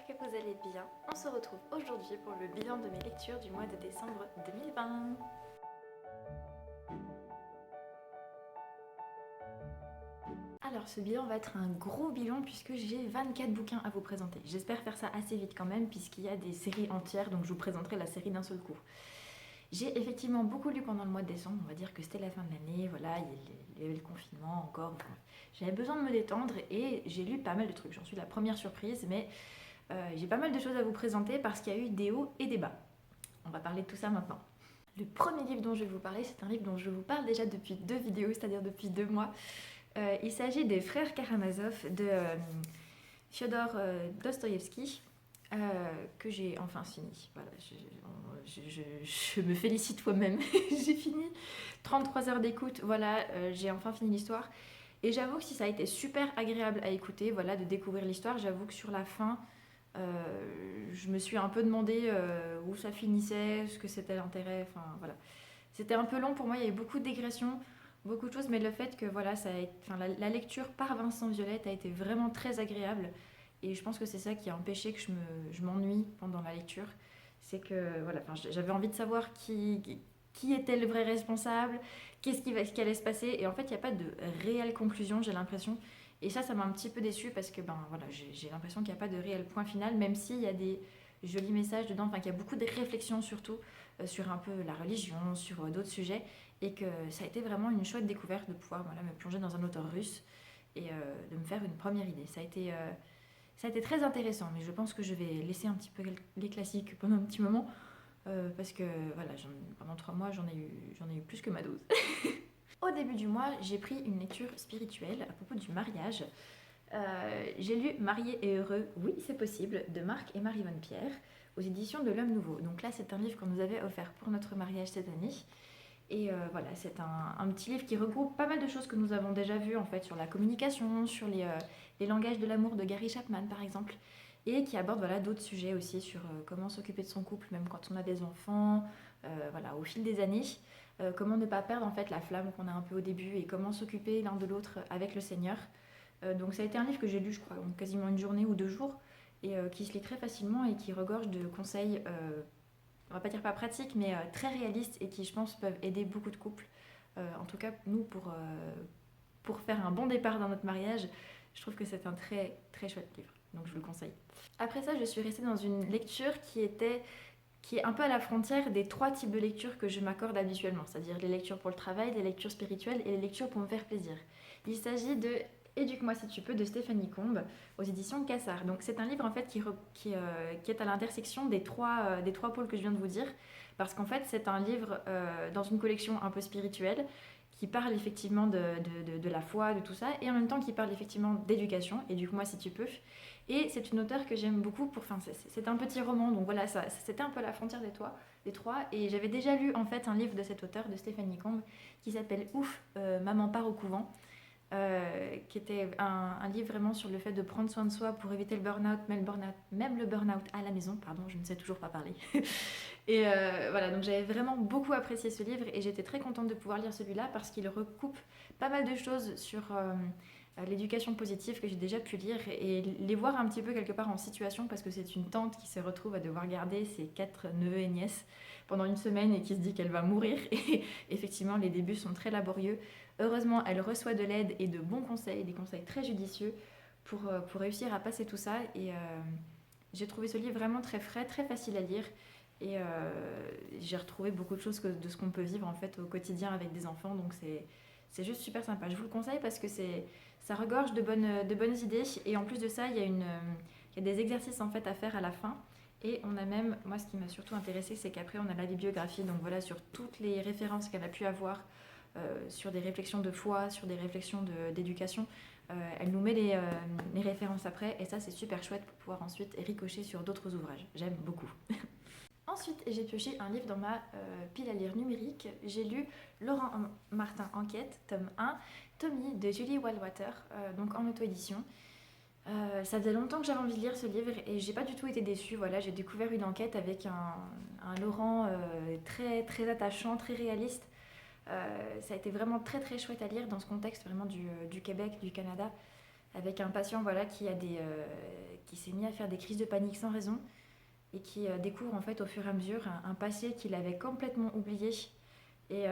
que vous allez bien. On se retrouve aujourd'hui pour le bilan de mes lectures du mois de décembre 2020. Alors ce bilan va être un gros bilan puisque j'ai 24 bouquins à vous présenter. J'espère faire ça assez vite quand même puisqu'il y a des séries entières, donc je vous présenterai la série d'un seul coup. J'ai effectivement beaucoup lu pendant le mois de décembre, on va dire que c'était la fin de l'année, voilà, il y avait le confinement encore, enfin, j'avais besoin de me détendre et j'ai lu pas mal de trucs. J'en suis la première surprise, mais j'ai pas mal de choses à vous présenter parce qu'il y a eu des hauts et des bas. On va parler de tout ça maintenant. Le premier livre dont je vais vous parler, c'est un livre dont je vous parle déjà depuis 2 vidéos, c'est-à-dire depuis 2 mois. Il s'agit des Frères Karamazov de Fyodor Dostoïevski, que j'ai enfin fini. Voilà, je me félicite moi-même. J'ai fini 33 heures d'écoute, voilà, j'ai enfin fini l'histoire. Et j'avoue que si ça a été super agréable à écouter, voilà, de découvrir l'histoire, j'avoue que sur la fin, je me suis un peu demandé où ça finissait, ce que c'était l'intérêt, enfin voilà. C'était un peu long pour moi, il y avait beaucoup de dégressions, beaucoup de choses, mais le fait que voilà, la lecture par Vincent Violette a été vraiment très agréable. Et je pense que c'est ça qui a empêché que je m'ennuie pendant la lecture. C'est que voilà, j'avais envie de savoir qui était le vrai responsable, ce qui allait se passer. Et en fait, il n'y a pas de réelle conclusion, j'ai l'impression. Et ça m'a un petit peu déçue parce que ben, voilà, j'ai l'impression qu'il n'y a pas de réel point final, même s'il y a des jolis messages dedans, enfin qu'il y a beaucoup de réflexions surtout sur un peu la religion, sur d'autres sujets, et que ça a été vraiment une chouette découverte de pouvoir voilà, me plonger dans un auteur russe et de me faire une première idée. Ça a été très intéressant, mais je pense que je vais laisser un petit peu les classiques pendant un petit moment, parce que voilà, pendant 3 mois, j'en ai eu plus que ma dose. Au début du mois, j'ai pris une lecture spirituelle à propos du mariage. J'ai lu Marié et heureux, oui c'est possible, de Marc et Marie-Vonne Pierre, aux éditions de l'Homme Nouveau. Donc là, c'est un livre qu'on nous avait offert pour notre mariage cette année. Et voilà, c'est un petit livre qui regroupe pas mal de choses que nous avons déjà vues en fait sur la communication, sur les langages de l'amour de Gary Chapman par exemple, et qui aborde voilà, d'autres sujets aussi sur comment s'occuper de son couple même quand on a des enfants, voilà, au fil des années, comment ne pas perdre en fait la flamme qu'on a un peu au début et comment s'occuper l'un de l'autre avec le Seigneur. Donc ça a été un livre que j'ai lu je crois en quasiment une journée ou 2 jours et qui se lit très facilement et qui regorge de conseils on va pas dire pas pratiques, mais très réalistes et qui, je pense, peuvent aider beaucoup de couples. En tout cas, nous, pour faire un bon départ dans notre mariage, je trouve que c'est un très, très chouette livre. Donc, je vous le conseille. Après ça, je suis restée dans une lecture qui est un peu à la frontière des 3 types de lectures que je m'accorde habituellement, c'est-à-dire les lectures pour le travail, les lectures spirituelles et les lectures pour me faire plaisir. Il s'agit de Éduque-moi si tu peux de Stéphanie Combe aux éditions Cassard. Donc c'est un livre en fait qui est à l'intersection des trois pôles que je viens de vous dire, parce qu'en fait c'est un livre dans une collection un peu spirituelle qui parle effectivement de la foi, de tout ça, et en même temps qui parle effectivement d'éducation, éduque-moi si tu peux. Et c'est une auteure que j'aime beaucoup, c'est un petit roman, donc voilà, c'était un peu à la frontière des trois, et j'avais déjà lu en fait un livre de cette auteure, de Stéphanie Combe, qui s'appelle Ouf, maman part au couvent, qui était un livre vraiment sur le fait de prendre soin de soi pour éviter le burn-out, même le burn-out à la maison, pardon, je ne sais toujours pas parler. Et voilà, donc j'avais vraiment beaucoup apprécié ce livre et j'étais très contente de pouvoir lire celui-là parce qu'il recoupe pas mal de choses sur l'éducation positive que j'ai déjà pu lire et les voir un petit peu quelque part en situation parce que c'est une tante qui se retrouve à devoir garder ses 4 neveux et nièces pendant une semaine et qui se dit qu'elle va mourir. Et effectivement, les débuts sont très laborieux. Heureusement, elle reçoit de l'aide et de bons conseils, des conseils très judicieux pour réussir à passer tout ça. Et j'ai trouvé ce livre vraiment très frais, très facile à lire. Et j'ai retrouvé beaucoup de choses de ce qu'on peut vivre en fait au quotidien avec des enfants. Donc c'est juste super sympa. Je vous le conseille parce que ça regorge de bonnes idées. Et en plus de ça, il y a des exercices en fait à faire à la fin. Et on a même, moi ce qui m'a surtout intéressé, c'est qu'après on a la bibliographie, donc voilà, sur toutes les références qu'elle a pu avoir, sur des réflexions de foi, sur des réflexions d'éducation. Elle nous met les références après, et ça c'est super chouette pour pouvoir ensuite ricocher sur d'autres ouvrages. J'aime beaucoup. Ensuite, j'ai pioché un livre dans ma pile à lire numérique. J'ai lu Laurent Martin Enquête, tome 1, Tommy de Julie Wallwater, donc en auto-édition. Ça faisait longtemps que j'avais envie de lire ce livre et j'ai pas du tout été déçue. Voilà, j'ai découvert une enquête avec un Laurent très, très attachant, très réaliste. Ça a été vraiment très très chouette à lire dans ce contexte vraiment du Québec, du Canada. avec un patient voilà, qui s'est mis à faire des crises de panique sans raison et qui découvre en fait au fur et à mesure un passé qu'il avait complètement oublié. Et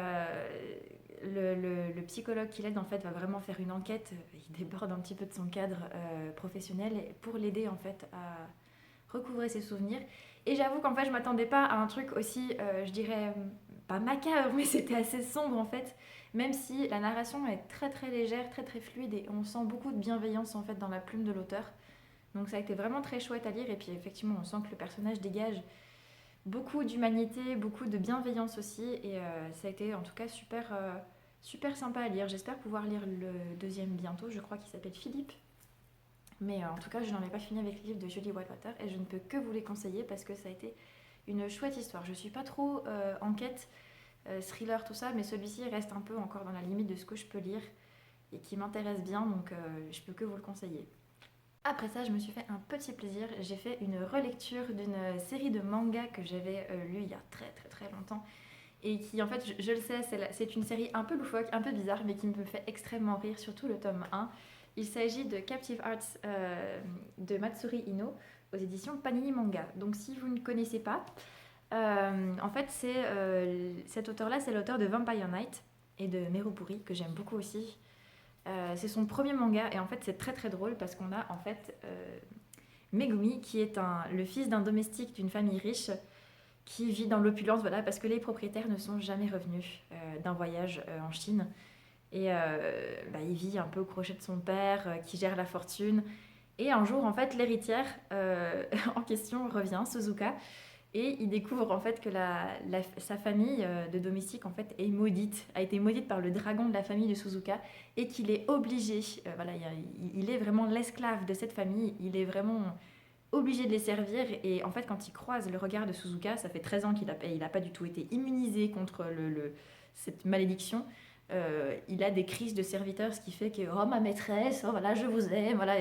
le psychologue qui l'aide en fait va vraiment faire une enquête, il déborde un petit peu de son cadre professionnel pour l'aider en fait à recouvrer ses souvenirs. Et j'avoue qu'en fait je m'attendais pas à un truc aussi, je dirais, pas macabre, mais c'était assez sombre en fait. Même si la narration est très très légère, très très fluide et on sent beaucoup de bienveillance en fait dans la plume de l'auteur. Donc ça a été vraiment très chouette à lire et puis effectivement on sent que le personnage dégage beaucoup d'humanité, beaucoup de bienveillance aussi et ça a été en tout cas super sympa à lire. J'espère pouvoir lire le deuxième bientôt, je crois qu'il s'appelle Philippe. Mais en tout cas je n'en ai pas fini avec le livre de Julie Whitewater et je ne peux que vous les conseiller parce que ça a été une chouette histoire. Je suis pas trop enquête, thriller, tout ça, mais celui-ci reste un peu encore dans la limite de ce que je peux lire et qui m'intéresse bien, donc je peux que vous le conseiller. Après ça, je me suis fait un petit plaisir. J'ai fait une relecture d'une série de mangas que j'avais lue il y a très très très longtemps. Et qui, en fait, je le sais, c'est une série un peu loufoque, un peu bizarre, mais qui me fait extrêmement rire, surtout le tome 1. Il s'agit de Captive Hearts de Matsuri Ino aux éditions Panini Manga. Donc si vous ne connaissez pas, en fait, cet auteur-là, c'est l'auteur de Vampire Knight et de Merupuri, que j'aime beaucoup aussi. C'est son premier manga et en fait c'est très très drôle parce qu'on a en fait Megumi qui est le fils d'un domestique d'une famille riche qui vit dans l'opulence voilà, parce que les propriétaires ne sont jamais revenus d'un voyage en Chine et il vit un peu au crochet de son père qui gère la fortune et un jour en fait l'héritière en question revient, Suzuka, et il découvre en fait que sa famille de domestiques en fait a été maudite par le dragon de la famille de Suzuka et qu'il est obligé, voilà, il est vraiment l'esclave de cette famille, il est vraiment obligé de les servir et en fait quand il croise le regard de Suzuka, ça fait 13 ans qu'il a pas du tout été immunisé contre cette malédiction. Il a des crises de serviteurs, ce qui fait que oh ma maîtresse, oh voilà je vous aime, voilà,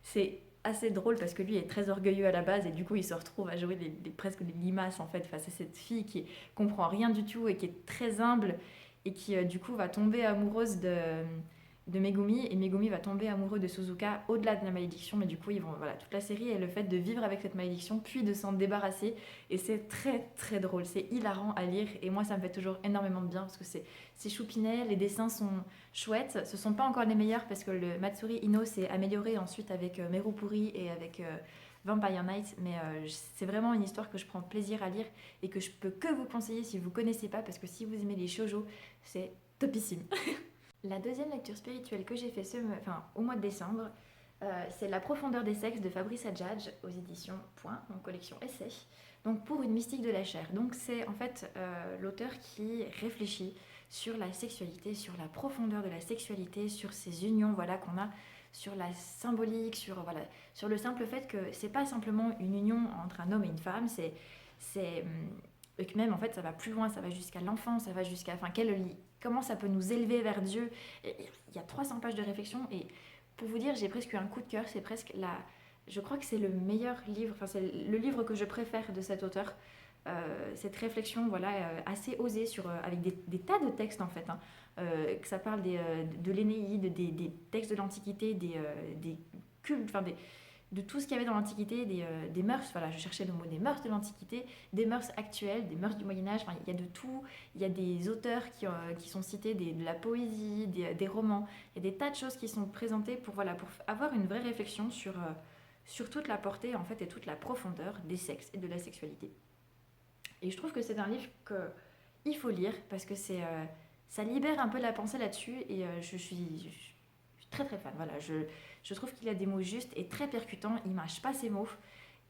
c'est assez drôle parce que lui est très orgueilleux à la base et du coup il se retrouve à jouer presque des limaces en fait face à cette fille qui comprend rien du tout et qui est très humble et qui du coup va tomber amoureuse de Megumi et Megumi va tomber amoureux de Suzuka au-delà de la malédiction, mais du coup ils vont, voilà, toute la série est le fait de vivre avec cette malédiction puis de s'en débarrasser et c'est très très drôle, c'est hilarant à lire et moi ça me fait toujours énormément de bien parce que c'est choupinet, les dessins sont chouettes, ce sont pas encore les meilleurs parce que le Matsuri Ino s'est amélioré ensuite avec Merupuri et avec Vampire Knight, mais c'est vraiment une histoire que je prends plaisir à lire et que je peux que vous conseiller si vous connaissez pas parce que si vous aimez les shoujo, c'est topissime. La deuxième lecture spirituelle que j'ai fait au mois de décembre, c'est La profondeur des sexes de Fabrice Adjadj aux éditions Point, en collection Essai. Donc pour une mystique de la chair. Donc c'est en fait l'auteur qui réfléchit sur la sexualité, sur la profondeur de la sexualité, sur ces unions voilà, qu'on a, sur la symbolique, sur le simple fait que c'est pas simplement une union entre un homme et une femme, et que même en fait ça va plus loin, ça va jusqu'à l'enfant, ça va jusqu'à comment ça peut nous élever vers Dieu. Il y a 300 pages de réflexion et pour vous dire j'ai presque eu un coup de cœur, je crois que c'est le meilleur livre, enfin c'est le livre que je préfère de cet auteur. Cette réflexion voilà, assez osée avec des tas de textes en fait, hein, que ça parle de l'Énéide, des textes de l'Antiquité, des cultes, de tout ce qu'il y avait dans l'Antiquité, des mœurs, voilà, je cherchais le mot, des mœurs de l'Antiquité, des mœurs actuelles, des mœurs du Moyen-Âge, enfin, il y a de tout. Il y a des auteurs qui sont cités, de la poésie, des romans, il y a des tas de choses qui sont présentées pour avoir une vraie réflexion sur toute la portée en fait, et toute la profondeur des sexes et de la sexualité. Et je trouve que c'est un livre qu'il faut lire parce que ça libère un peu la pensée là-dessus et je suis très très fan. Voilà, je trouve qu'il a des mots justes et très percutants, il mâche pas ses mots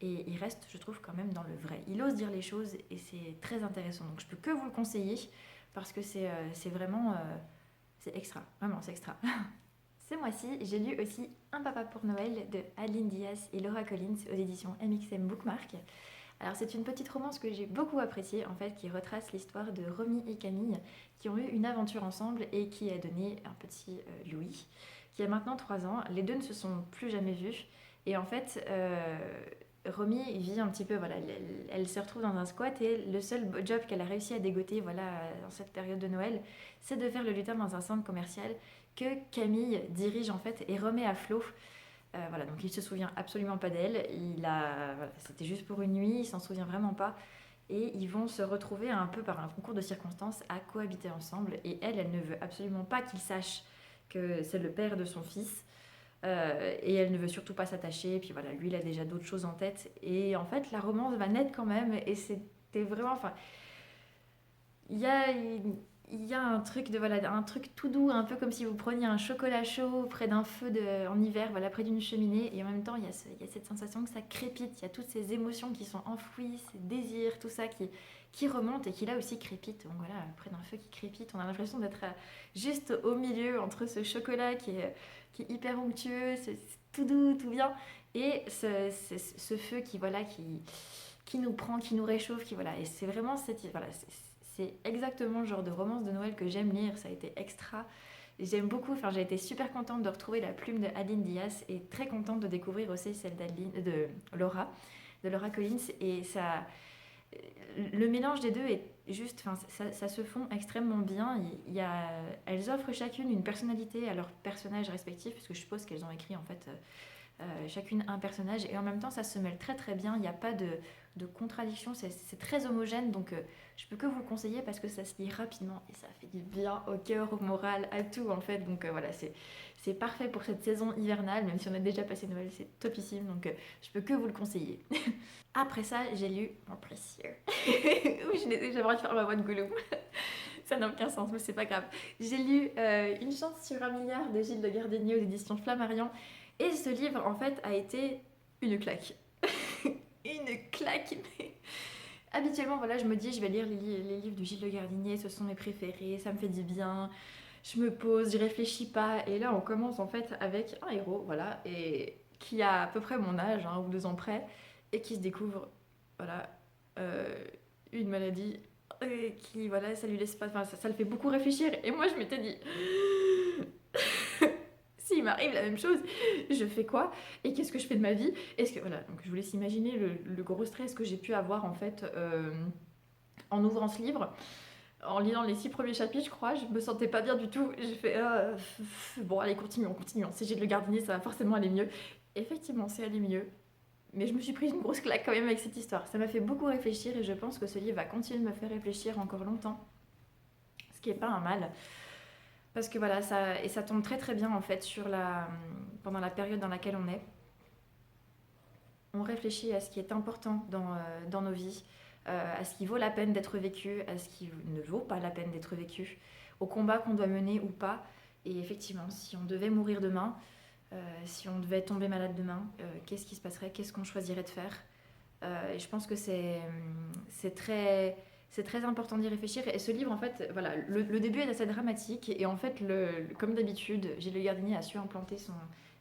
et il reste, je trouve, quand même dans le vrai. Il ose dire les choses et c'est très intéressant. Donc je peux que vous le conseiller parce que c'est vraiment c'est extra, vraiment c'est extra. Ce mois-ci, j'ai lu aussi Un papa pour Noël de Adeline Diaz et Laura Collins aux éditions MXM Bookmark. Alors c'est une petite romance que j'ai beaucoup appréciée en fait, qui retrace l'histoire de Romy et Camille qui ont eu une aventure ensemble et qui a donné un petit Louis qui a maintenant 3 ans. Les deux ne se sont plus jamais vus et en fait Romy vit un petit peu, voilà, elle se retrouve dans un squat et le seul job qu'elle a réussi à dégoter voilà, dans cette période de Noël, c'est de faire le lutin dans un centre commercial que Camille dirige en fait et remet à flot. Voilà, donc il se souvient absolument pas d'elle, voilà, c'était juste pour une nuit, il s'en souvient vraiment pas. Et ils vont se retrouver un peu par un concours de circonstances à cohabiter ensemble. Et elle ne veut absolument pas qu'il sache que c'est le père de son fils. Et elle ne veut surtout pas s'attacher. Et puis voilà, lui, il a déjà d'autres choses en tête. Et en fait, la romance va naître quand même. Et c'était vraiment... Enfin, il y a, il y a un truc voilà, un truc tout doux, un peu comme si vous preniez un chocolat chaud près d'un feu en hiver, voilà, près d'une cheminée. Et en même temps, il y a cette sensation que ça crépite. Il y a toutes ces émotions qui sont enfouies, ces désirs, tout ça qui remonte et qui là aussi crépite. Donc voilà, près d'un feu qui crépite, on a l'impression d'être juste au milieu entre ce chocolat qui est hyper onctueux, c'est tout doux, tout bien, et ce feu qui, voilà, qui nous prend, qui nous réchauffe, qui, voilà, et c'est vraiment voilà, c'est exactement le genre de romance de Noël que j'aime lire, ça a été extra. J'aime beaucoup, enfin j'ai été super contente de retrouver la plume de Adeline Diaz et très contente de découvrir aussi celle de Laura Collins, et ça, le mélange des deux est juste, enfin, ça se fond extrêmement bien. Elles offrent chacune une personnalité à leurs personnages respectifs, parce que je suppose qu'elles ont écrit en fait chacune un personnage, et en même temps ça se mêle très très bien, il n'y a pas de contradiction, c'est très homogène, donc je peux que vous le conseiller parce que ça se lit rapidement et ça fait du bien au cœur, au moral, à tout en fait, donc voilà, c'est parfait pour cette saison hivernale, même si on a déjà passé Noël, c'est topissime, donc je peux que vous le conseiller. Après ça, j'ai lu Mon précieux. Oui, j'ai envie de faire ma voix de Gollum. Ça n'a aucun sens, mais c'est pas grave. J'ai lu Une chance sur un milliard de Gilles de Gardenier aux éditions Flammarion. Et ce livre, en fait, a été une claque. Une claque, mais... Habituellement, voilà, je me dis, je vais lire les livres de Gilles de Gardinier, ce sont mes préférés, ça me fait du bien. Je me pose, je réfléchis pas. Et là, on commence en fait avec un héros, voilà, et qui a à peu près mon âge, 1 ou 2 ans près, et qui se découvre, voilà, euh, une maladie qui, voilà, ça lui laisse pas... Enfin, ça le fait beaucoup réfléchir. Et moi, je m'étais dit... S'il m'arrive la même chose, je fais quoi? Et qu'est-ce que je fais de ma vie? Est-ce que voilà, donc je vous laisse imaginer le gros stress que j'ai pu avoir en fait en ouvrant ce livre, en lisant les 6 premiers chapitres, je crois, je me sentais pas bien du tout. J'ai fait bon, allez, continuons, continuons. Si j'ai de le gardiner, ça va forcément aller mieux. Effectivement, c'est allé mieux. Mais je me suis pris une grosse claque quand même avec cette histoire. Ça m'a fait beaucoup réfléchir et je pense que ce livre va continuer de me faire réfléchir encore longtemps. Ce qui est pas un mal. Parce que voilà, ça tombe très très bien en fait pendant la période dans laquelle on est. On réfléchit à ce qui est important dans nos vies, à ce qui vaut la peine d'être vécu, à ce qui ne vaut pas la peine d'être vécu, au combat qu'on doit mener ou pas. Et effectivement, si on devait mourir demain, si on devait tomber malade demain, qu'est-ce qui se passerait? Qu'est-ce qu'on choisirait de faire? Et je pense que c'est très important d'y réfléchir. Et ce livre, en fait, voilà, le début est assez dramatique. Et en fait, comme d'habitude, Gilles Le Gardinier a su implanter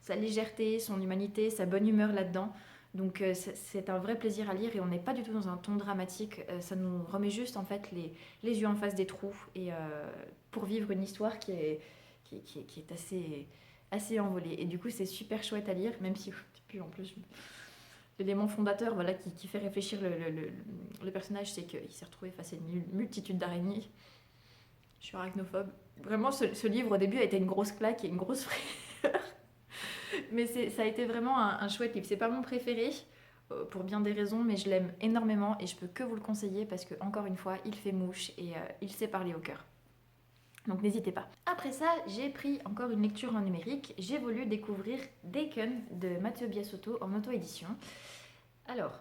sa légèreté, son humanité, sa bonne humeur là-dedans. Donc c'est un vrai plaisir à lire et on n'est pas du tout dans un ton dramatique. Ça nous remet juste en fait les yeux en face des trous et pour vivre une histoire qui est assez envolée. Et du coup, c'est super chouette à lire, même si puis en plus l'élément fondateur, voilà, qui fait réfléchir le personnage, c'est qu'il s'est retrouvé face à une multitude d'araignées. Je suis arachnophobe. Vraiment, ce livre au début a été une grosse claque et une grosse frayeur. Mais ça a été vraiment un chouette livre. C'est pas mon préféré pour bien des raisons, mais je l'aime énormément et je peux que vous le conseiller parce que, encore une fois, il fait mouche et il sait parler au cœur. Donc n'hésitez pas. Après ça, j'ai pris encore une lecture en numérique. J'ai voulu découvrir Daken de Mathieu Biasotto en auto-édition. Alors,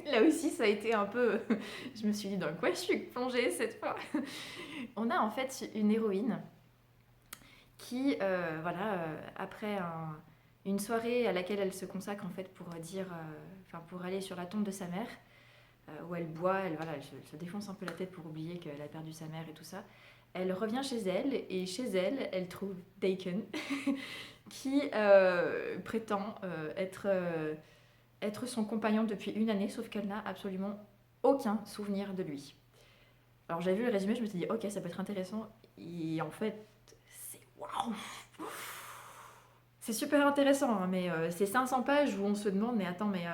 là aussi ça a été un peu... Je me suis dit dans quoi je suis plongée cette fois. On a en fait une héroïne qui, après une soirée à laquelle elle se consacre en fait pour aller sur la tombe de sa mère, où elle boit, elle se défonce un peu la tête pour oublier qu'elle a perdu sa mère et tout ça. Elle revient chez elle et chez elle, elle trouve Daken qui prétend être son compagnon depuis une année, sauf qu'elle n'a absolument aucun souvenir de lui. Alors j'avais vu le résumé, je me suis dit ok, ça peut être intéressant. Et en fait, c'est waouh, c'est super intéressant, hein, mais c'est 500 pages où on se demande mais attends, mais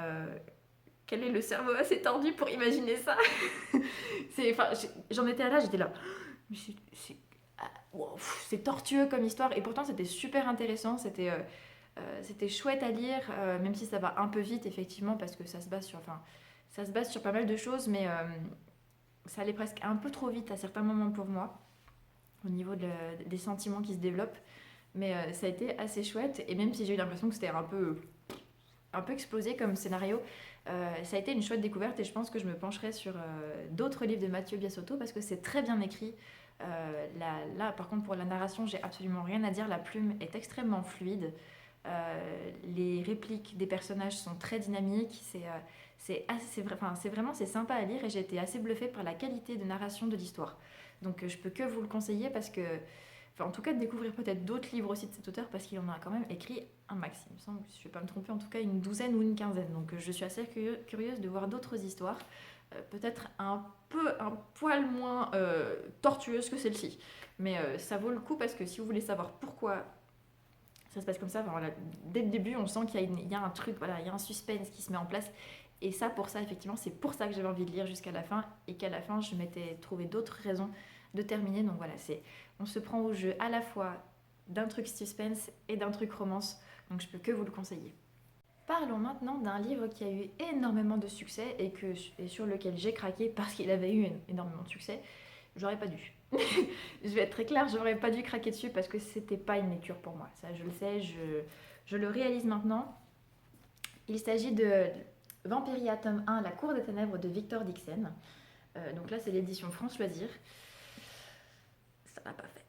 quel est le cerveau assez tordu pour imaginer ça? J'en étais à là, j'étais là. wow, c'est tortueux comme histoire et pourtant c'était super intéressant, c'était chouette à lire, même si ça va un peu vite effectivement parce que ça se base sur pas mal de choses, mais ça allait presque un peu trop vite à certains moments pour moi au niveau des sentiments qui se développent. Mais ça a été assez chouette et même si j'ai eu l'impression que c'était un peu explosé comme scénario, ça a été une chouette découverte et je pense que je me pencherai sur d'autres livres de Mathieu Biasotto parce que c'est très bien écrit. Là, par contre, pour la narration, j'ai absolument rien à dire. La plume est extrêmement fluide. Les répliques des personnages sont très dynamiques. C'est sympa à lire et j'ai été assez bluffée par la qualité de narration de l'histoire. Donc, je peux que vous le conseiller parce que enfin, en tout cas, de découvrir peut-être d'autres livres aussi de cet auteur parce qu'il en a quand même écrit un max. Il me semble, si je ne vais pas me tromper, en tout cas une douzaine ou une quinzaine. Donc je suis assez curieuse de voir d'autres histoires, peut-être un poil moins tortueuses que celle-ci. Mais ça vaut le coup parce que si vous voulez savoir pourquoi ça se passe comme ça, enfin, voilà, dès le début, on sent qu'il y a un truc, voilà, il y a un suspense qui se met en place. Et ça, pour ça, effectivement, c'est pour ça que j'avais envie de lire jusqu'à la fin et qu'à la fin, je m'étais trouvé d'autres raisons de terminer. Donc voilà, on se prend au jeu à la fois d'un truc suspense et d'un truc romance. Donc je peux que vous le conseiller. Parlons maintenant d'un livre qui a eu énormément de succès et sur lequel j'ai craqué parce qu'il avait eu énormément de succès. J'aurais pas dû. Je vais être très claire, j'aurais pas dû craquer dessus parce que c'était pas une lecture pour moi. Ça, je le sais, je le réalise maintenant. Il s'agit de Vampiria tome 1, La Cour des Ténèbres de Victor Dixon. Donc là, c'est l'édition France Loisirs. Ça l'a pas fait.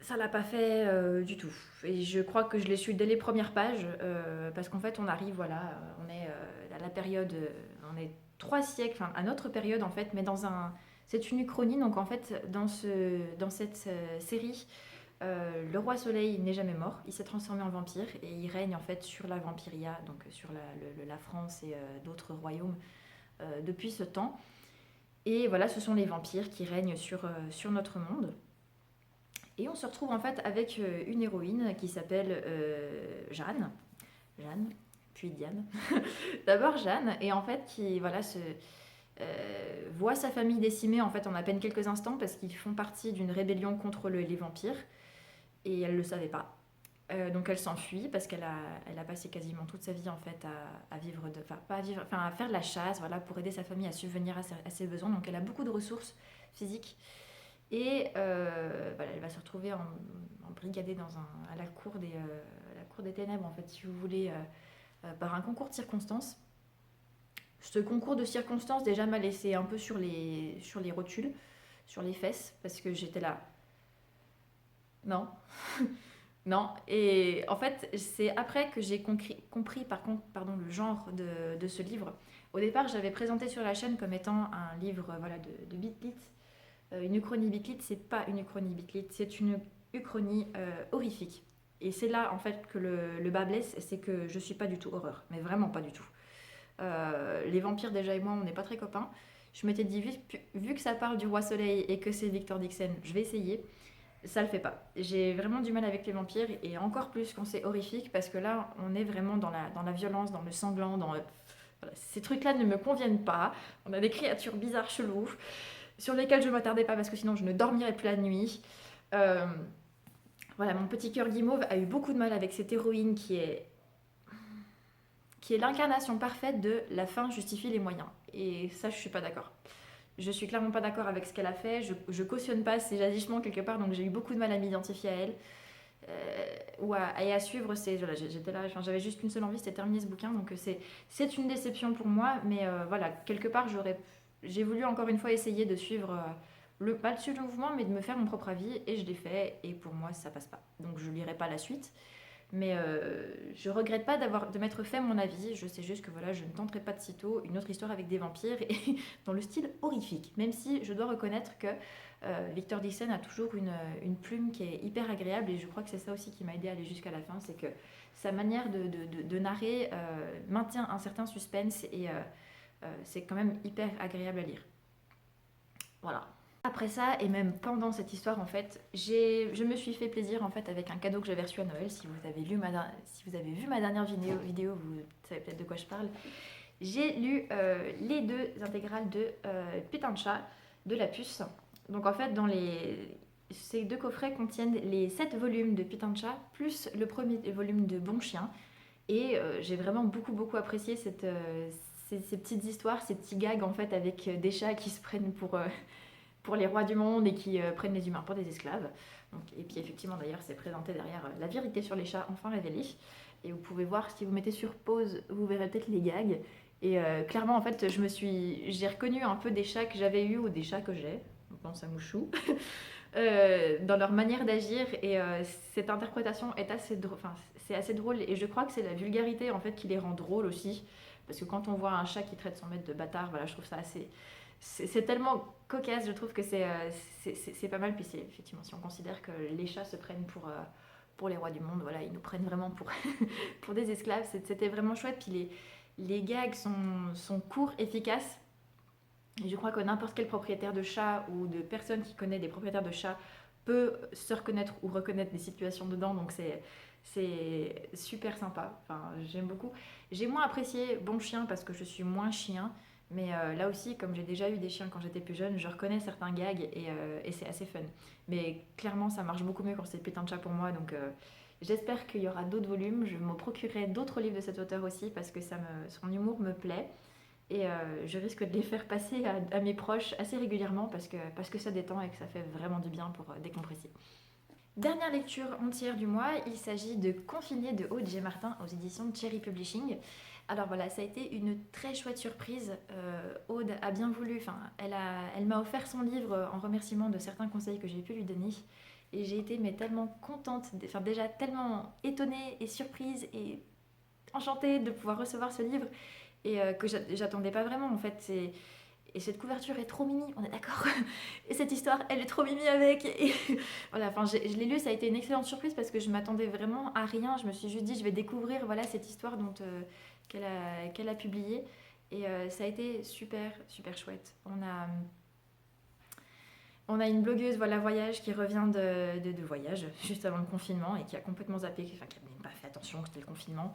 Ça l'a pas fait du tout. Et je crois que je l'ai su dès les premières pages parce qu'en fait, on arrive, voilà, on est à la période, on est 3 siècles, enfin à notre période en fait, mais c'est une uchronie. Donc en fait, dans cette série, le roi Soleil n'est jamais mort. Il s'est transformé en vampire et il règne en fait sur la Vampiria, donc sur la France et d'autres royaumes depuis ce temps. Et voilà, ce sont les vampires qui règnent sur notre monde. Et on se retrouve en fait avec une héroïne qui s'appelle Jeanne. Jeanne, puis Diane. D'abord Jeanne, et en fait qui voilà, voit sa famille décimée en fait en à peine quelques instants parce qu'ils font partie d'une rébellion contre les vampires. Et elle ne le savait pas. Donc elle s'enfuit parce elle a passé quasiment toute sa vie en fait à vivre, enfin pas à vivre, enfin à faire de la chasse, voilà, pour aider sa famille à subvenir à ses besoins. Donc elle a beaucoup de ressources physiques et voilà, elle va se retrouver en brigadée à la cour des ténèbres en fait, si vous voulez, par un concours de circonstances. Ce concours de circonstances déjà m'a laissé un peu sur les rotules, sur les fesses, parce que j'étais là. Non. Non, et en fait, c'est après que j'ai compris par contre, pardon, le genre de ce livre. Au départ, j'avais présenté sur la chaîne comme étant un livre voilà, de Bitlit. Une uchronie Bitlit, c'est pas une uchronie Bitlit, c'est une uchronie horrifique. Et c'est là en fait que le bas blesse, c'est que je suis pas du tout horreur, mais vraiment pas du tout. Les vampires déjà et moi, on n'est pas très copains. Je m'étais dit, vu que ça parle du roi soleil et que c'est Victor Dixon, je vais essayer. Ça le fait pas. J'ai vraiment du mal avec les vampires et encore plus quand c'est horrifique parce que là, on est vraiment dans la violence, dans le sanglant, voilà, ces trucs-là ne me conviennent pas. On a des créatures bizarres, cheloues, sur lesquelles je ne m'attardais pas parce que sinon je ne dormirais plus la nuit. Euh, voilà, mon petit cœur guimauve a eu beaucoup de mal avec cette héroïne qui est l'incarnation parfaite de la fin justifie les moyens. Et ça, je suis pas d'accord. Je suis clairement pas d'accord avec ce qu'elle a fait. Je cautionne pas ses agissements quelque part, donc j'ai eu beaucoup de mal à m'identifier à elle et à suivre. Voilà, j'étais là, enfin, j'avais juste une seule envie, c'était terminer ce bouquin. Donc c'est une déception pour moi, mais voilà, quelque part j'ai voulu encore une fois essayer de suivre pas de suivre le mouvement, mais de me faire mon propre avis et je l'ai fait. Et pour moi, ça passe pas. Donc je lirai pas la suite. Mais je regrette pas de m'être fait mon avis. Je sais juste que voilà, je ne tenterai pas de sitôt une autre histoire avec des vampires et dans le style horrifique. Même si je dois reconnaître que Victor Dixon a toujours une plume qui est hyper agréable et je crois que c'est ça aussi qui m'a aidé à aller jusqu'à la fin. C'est que sa manière de narrer maintient un certain suspense et c'est quand même hyper agréable à lire. Voilà. Après ça, et même pendant cette histoire, en fait, je me suis fait plaisir en fait avec un cadeau que j'avais reçu à Noël. Si vous avez vu ma dernière vidéo, vous savez peut-être de quoi je parle. J'ai lu les 2 intégrales de Pétain de chat de la puce. Donc en fait, ces 2 coffrets contiennent les 7 volumes de Pitancha, plus le premier volume de Bon Chien. Et j'ai vraiment beaucoup apprécié ces petites histoires, ces petits gags en fait avec des chats qui se prennent pour les rois du monde et qui prennent les humains pour des esclaves. Donc, et puis effectivement d'ailleurs c'est présenté derrière la vérité sur les chats enfin révélée. Et vous pouvez voir, si vous mettez sur pause, vous verrez peut-être les gags. Et clairement en fait j'ai reconnu un peu des chats que j'avais eu ou des chats que j'ai, je pense à Mouchou, dans leur manière d'agir. Et cette interprétation est assez drôle, enfin c'est assez drôle, et je crois que c'est la vulgarité en fait qui les rend drôles aussi. Parce que quand on voit un chat qui traite son maître de bâtard, voilà, je trouve ça assez... C'est tellement cocasse, je trouve que c'est pas mal. Puis c'est effectivement, si on considère que les chats se prennent pour les rois du monde, voilà, ils nous prennent vraiment pour, pour des esclaves, c'était vraiment chouette. Puis les gags sont courts, efficaces. Et je crois que n'importe quel propriétaire de chat ou de personne qui connaît des propriétaires de chats peut se reconnaître ou reconnaître des situations dedans. Donc c'est super sympa. Enfin, j'aime beaucoup. J'ai moins apprécié Bon Chien parce que je suis moins chien. Mais là aussi, comme j'ai déjà eu des chiens quand j'étais plus jeune, je reconnais certains gags et c'est assez fun. Mais clairement, ça marche beaucoup mieux quand c'est Putain de chat pour moi. Donc j'espère qu'il y aura d'autres volumes. Je me procurerai d'autres livres de cet auteur aussi parce que son humour me plaît. Et je risque de les faire passer à mes proches assez régulièrement parce que ça détend et que ça fait vraiment du bien pour décompresser. Dernière lecture entière du mois, il s'agit de Confiné de Aude G. Martin aux éditions de Cherry Publishing. Alors voilà, ça a été une très chouette surprise. Aude a bien voulu, enfin, elle m'a offert son livre en remerciement de certains conseils que j'ai pu lui donner. Et j'ai été tellement contente, enfin déjà tellement étonnée et surprise et enchantée de pouvoir recevoir ce livre et que j'attendais pas vraiment en fait. Et cette couverture est trop mimi, on est d'accord. Et cette histoire, elle est trop mimi avec. Et voilà, enfin, je l'ai lu, ça a été une excellente surprise parce que je m'attendais vraiment à rien. Je me suis juste dit, je vais découvrir voilà, cette histoire qu'elle a publiée. Et ça a été super chouette. On a une blogueuse voilà, voyage qui revient de voyage juste avant le confinement et qui a complètement zappé, enfin qui n'a même pas fait attention que c'était le confinement.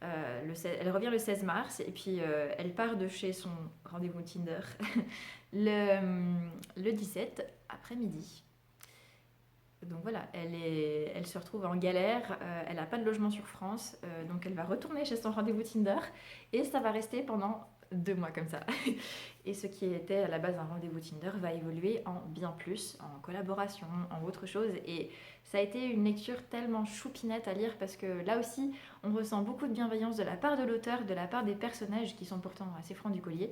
Elle revient le 16 mars et puis elle part de chez son rendez-vous Tinder le 17 après-midi. Donc voilà, elle se retrouve en galère, elle n'a pas de logement sur France, donc elle va retourner chez son rendez-vous Tinder et ça va rester pendant 2 mois comme ça. Et ce qui était à la base un rendez-vous Tinder va évoluer en bien plus, en collaboration, en autre chose. Et ça a été une lecture tellement choupinette à lire parce que là aussi, on ressent beaucoup de bienveillance de la part de l'auteur, de la part des personnages qui sont pourtant assez francs du collier.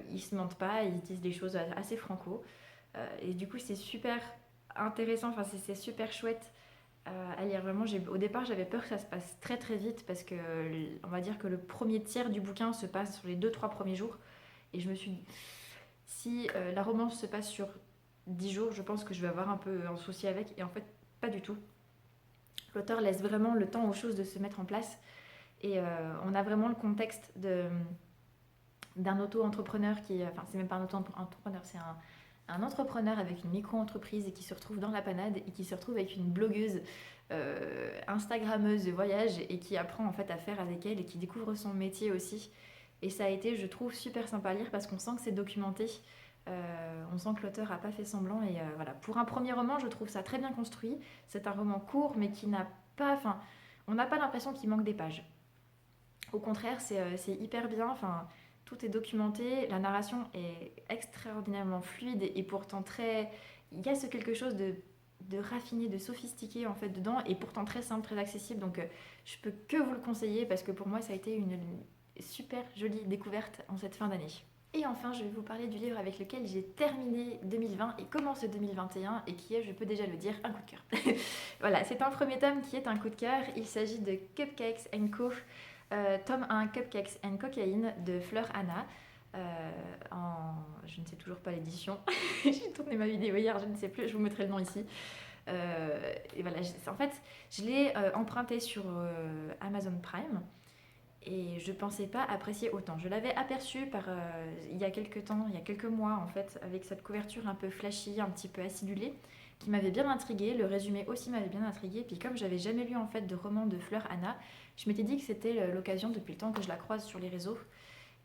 Ils se mentent pas, ils disent des choses assez franco. Et du coup, c'est super intéressant, enfin c'est super chouette à lire. Vraiment, au départ, j'avais peur que ça se passe très vite parce que on va dire que le premier tiers du bouquin se passe sur les 2-3 premiers jours. Et je me suis dit, si la romance se passe sur 10 jours, je pense que je vais avoir un peu un souci avec. Et en fait, pas du tout. L'auteur laisse vraiment le temps aux choses de se mettre en place. Et on a vraiment le contexte d'un auto-entrepreneur enfin, c'est même pas un auto-entrepreneur, c'est un entrepreneur avec une micro-entreprise et qui se retrouve dans la panade et qui se retrouve avec une blogueuse Instagrammeuse de voyage et qui apprend en fait à faire avec elle et qui découvre son métier aussi. Et ça a été, je trouve, super sympa à lire parce qu'on sent que c'est documenté. On sent que l'auteur n'a pas fait semblant. Et voilà, pour un premier roman, je trouve ça très bien construit. C'est un roman court, mais qui n'a pas... Enfin, on n'a pas l'impression qu'il manque des pages. Au contraire, c'est hyper bien. Enfin, tout est documenté. La narration est extraordinairement fluide et pourtant très... Il y a quelque chose de raffiné, de sophistiqué en fait dedans et pourtant très simple, très accessible. Donc je peux que vous le conseiller parce que pour moi, ça a été une super jolie découverte en cette fin d'année. Et enfin, je vais vous parler du livre avec lequel j'ai terminé 2020 et commencé 2021 et qui est, je peux déjà le dire, un coup de cœur. Voilà, c'est un premier tome qui est un coup de cœur. Il s'agit de Cupcakes & Co. Tome 1, Cupcakes & Cocaïne de Fleur Anna. Je ne sais toujours pas l'édition. J'ai tourné ma vidéo hier, je ne sais plus, je vous mettrai le nom ici. Et voilà, en fait, je l'ai emprunté sur Amazon Prime. Et je pensais pas apprécier autant. Je l'avais aperçu il y a quelques mois en fait, avec cette couverture un peu flashy, un petit peu acidulée, qui m'avait bien intriguée. Le résumé aussi m'avait bien intriguée. Puis comme j'avais jamais lu en fait de roman de Fleur Anna, je m'étais dit que c'était l'occasion depuis le temps que je la croise sur les réseaux.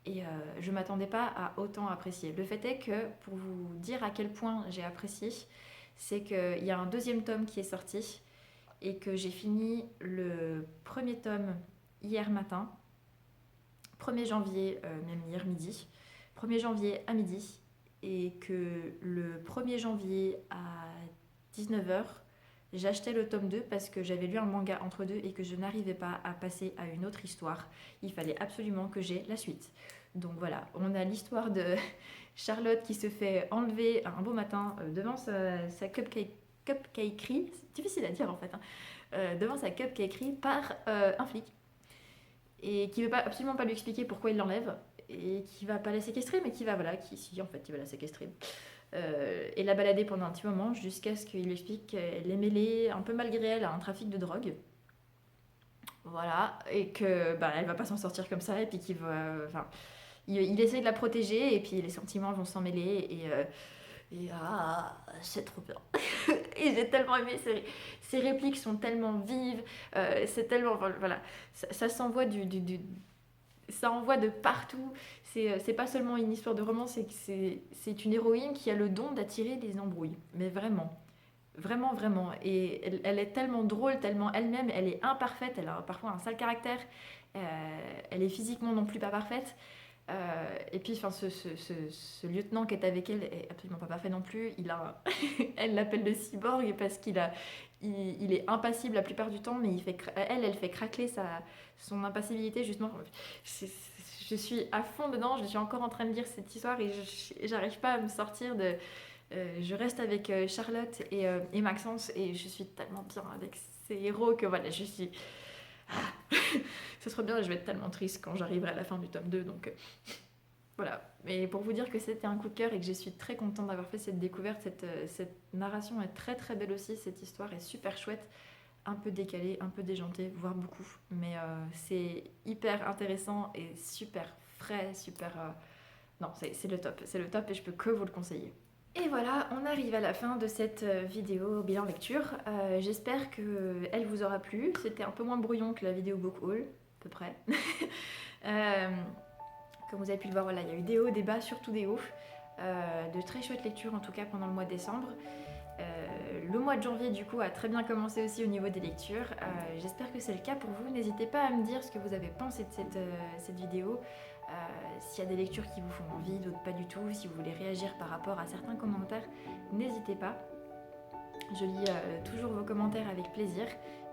Et je m'attendais pas à autant apprécier. Le fait est que, pour vous dire à quel point j'ai apprécié, c'est qu'il y a un deuxième tome qui est sorti et que j'ai fini le premier tome hier matin, 1er janvier, même hier midi, 1er janvier à midi, et que le 1er janvier à 19h, j'achetais le tome 2 parce que j'avais lu un manga entre deux et que je n'arrivais pas à passer à une autre histoire. Il fallait absolument que j'ai la suite. Donc voilà, on a l'histoire de Charlotte qui se fait enlever un beau matin devant sa cupcakerie, c'est difficile à dire en fait, hein, devant sa cupcakerie par un flic et qui veut absolument pas lui expliquer pourquoi il l'enlève et qui va pas la séquestrer, mais qui va, voilà, si en fait il va la séquestrer. Et la balader pendant un petit moment jusqu'à ce qu'il lui explique qu'elle est mêlée, un peu malgré elle, à un trafic de drogue. Voilà, et que elle va pas s'en sortir comme ça, et puis qu'il va. Enfin, il essaie de la protéger, et puis les sentiments vont s'en mêler, et c'est trop bien. Et j'ai tellement aimé, ces répliques sont tellement vives, c'est tellement. Voilà, ça s'envoie ça envoie de partout. C'est pas seulement une histoire de romance, c'est une héroïne qui a le don d'attirer des embrouilles. Mais vraiment. Vraiment, vraiment. Et elle est tellement drôle, tellement elle-même, elle est imparfaite, elle a parfois un sale caractère, elle est physiquement non plus pas parfaite. Et puis, enfin, ce lieutenant qui est avec elle est absolument pas parfait non plus. Elle l'appelle le cyborg parce il est impassible la plupart du temps, mais elle fait craquer son impassibilité justement. Je suis à fond dedans, je suis encore en train de lire cette histoire et j'arrive pas à me sortir de. Je reste avec Charlotte et Maxence et je suis tellement bien avec ces héros que voilà, je suis. Ce serait bien et je vais être tellement triste quand j'arriverai à la fin du tome 2. Donc voilà. Mais pour vous dire que c'était un coup de cœur et que je suis très contente d'avoir fait cette découverte, cette narration est très très belle aussi, cette histoire est super chouette, un peu décalée, un peu déjantée, voire beaucoup. Mais c'est hyper intéressant et super frais, super. Non, c'est le top et je peux que vous le conseiller. Et voilà, on arrive à la fin de cette vidéo bilan lecture. J'espère qu'elle vous aura plu. C'était un peu moins brouillon que la vidéo book haul, à peu près. Comme vous avez pu le voir, voilà, il y a eu des hauts, des bas, surtout des hauts. De très chouettes lectures en tout cas pendant le mois de décembre. Le mois de janvier du coup a très bien commencé aussi au niveau des lectures. J'espère que c'est le cas pour vous. N'hésitez pas à me dire ce que vous avez pensé de cette vidéo. S'il y a des lectures qui vous font envie, d'autres pas du tout, si vous voulez réagir par rapport à certains commentaires, n'hésitez pas. Je lis toujours vos commentaires avec plaisir,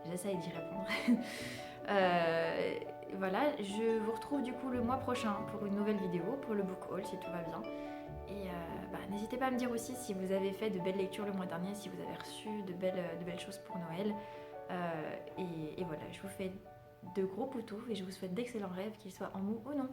j'essaye d'y répondre. Voilà, je vous retrouve du coup le mois prochain pour une nouvelle vidéo, pour le book haul si tout va bien. Et n'hésitez pas à me dire aussi si vous avez fait de belles lectures le mois dernier, si vous avez reçu de belles choses pour Noël. Et voilà, je vous fais de gros poutous et je vous souhaite d'excellents rêves, qu'ils soient en mou ou non.